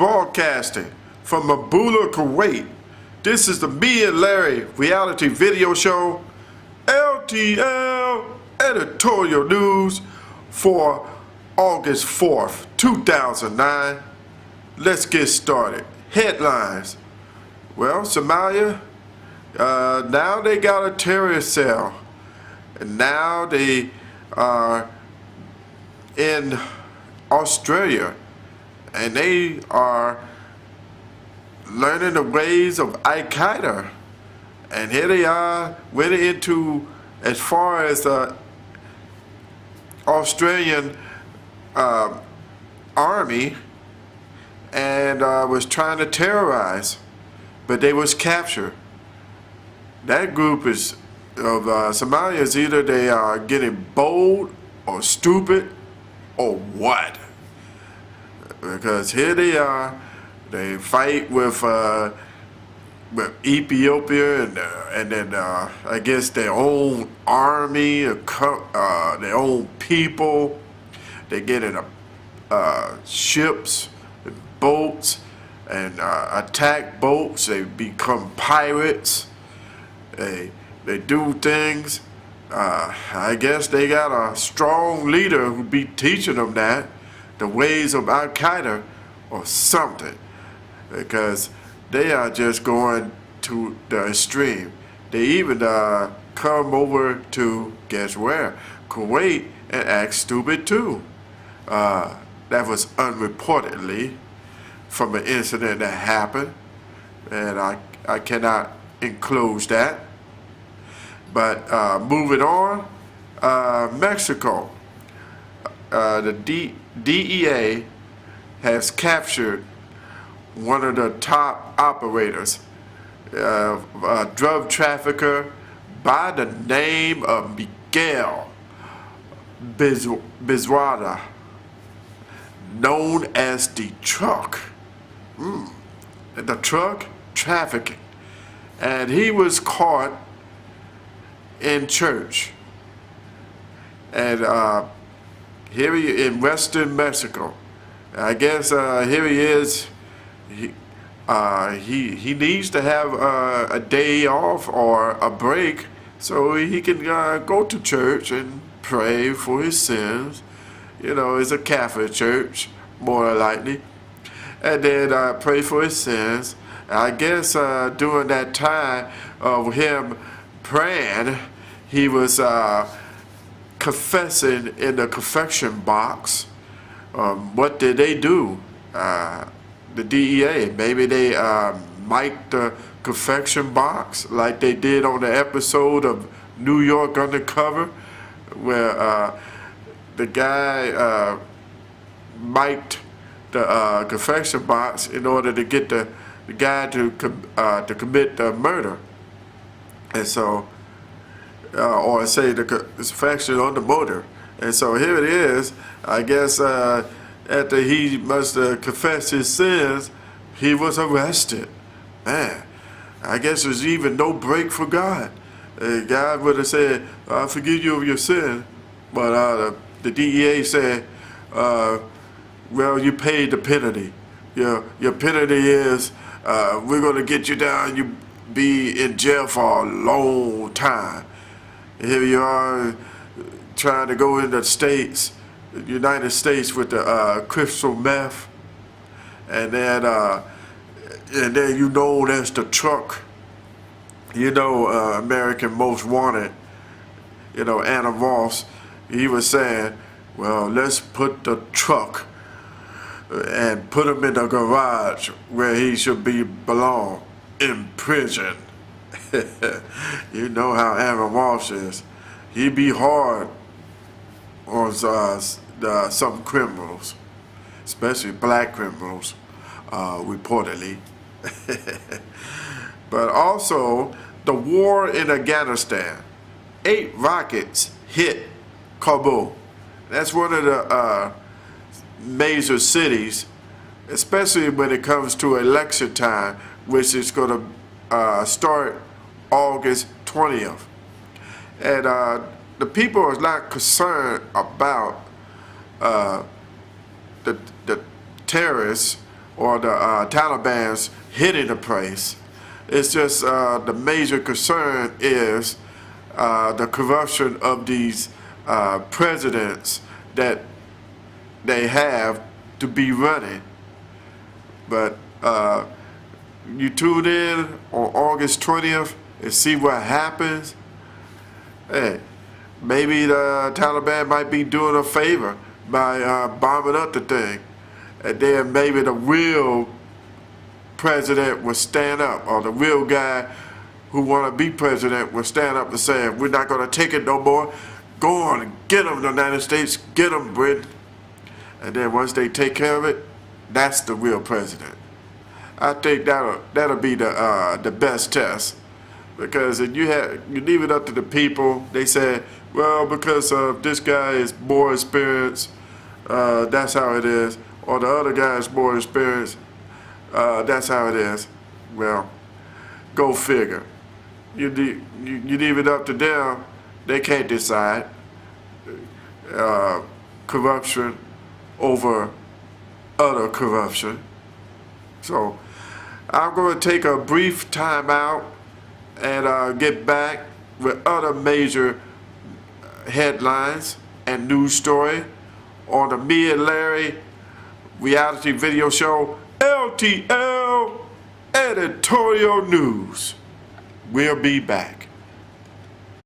broadcasting from Kabul, Kuwait. This is the Me and Larry reality video show, LTL Editorial News for August 4th, 2009. Let's get started. Headlines. Well, Somalia, now they got a terrorist cell. And now they are in Australia. And they are learning the ways of Qaida. And here they are, went into as far as the Australian army and was trying to terrorize, but they was captured. That group is of Somalia is either they are getting bold or stupid or what? Because here they are, they fight with Ethiopia and then I guess their own army, their own people. They get in ships, boats, and attack boats. They become pirates. They do things. I guess they got a strong leader who be teaching them that, the ways of Qaida or something, because they are just going to the extreme. They even come over to, guess where? Kuwait, and act stupid too. That was unreportedly from an incident that happened, and I cannot enclose that. But moving on, Mexico, the DEA has captured one of the top operators, a drug trafficker by the name of Miguel Bizarra, known as the Truck. The Truck trafficking. And he was caught in church. And here he is in western Mexico. I guess here he is. He needs to have a day off or a break so he can go to church and pray for his sins. You know, it's a Catholic church, more than likely. And then pray for his sins. I guess during that time of him praying, he was confessing in the confession box. What did they do? The DEA, maybe they mic'd the confession box like they did on the episode of New York Undercover, where the guy mic'd the confession box in order to get the guy to commit the murder. And so, or say the confession on the motor. And so here it is. I guess after he must have confessed his sins, he was arrested. Man, I guess there's even no break for God. God would have said, I forgive you of your sin. But the DEA said, well, you paid the penalty. Your penalty is we're going to get you down. You be in jail for a long time. And here you are trying to go into the United States with the crystal meth, and then you know that's the Truck. You know, American Most Wanted. You know, Anna Voss. He was saying, well, let's put the Truck and put him in the garage where he should belong, in prison. You know how Anna Voss is. He be hard on some criminals, especially black criminals, reportedly. But also, the war in Afghanistan. 8 rockets hit Kabul. That's one of the major cities, especially when it comes to election time, which is going to start August 20th. And the people are not concerned about the terrorists or the Taliban's hitting the place. It's just the major concern is the corruption of these presidents that they have to be running. But you tune in on August 20th and see what happens. Hey, maybe the Taliban might be doing a favor by bombing up the thing, and then maybe the real president will stand up, or the real guy who want to be president will stand up and say, we're not going to take it no more. Go on and get them, the United States, get them, Britain. And then once they take care of it, that's the real president. I think that'll be the best test, because if you leave it up to the people, they say, well, because this guy is more experienced, that's how it is, or the other guy is more experienced, that's how it is. Well, go figure. You leave it up to them, they can't decide. Corruption over other corruption. So I'm going to take a brief time out and get back with other major headlines and news story on the Me and Larry reality video show, LTL Editorial News. We'll be back.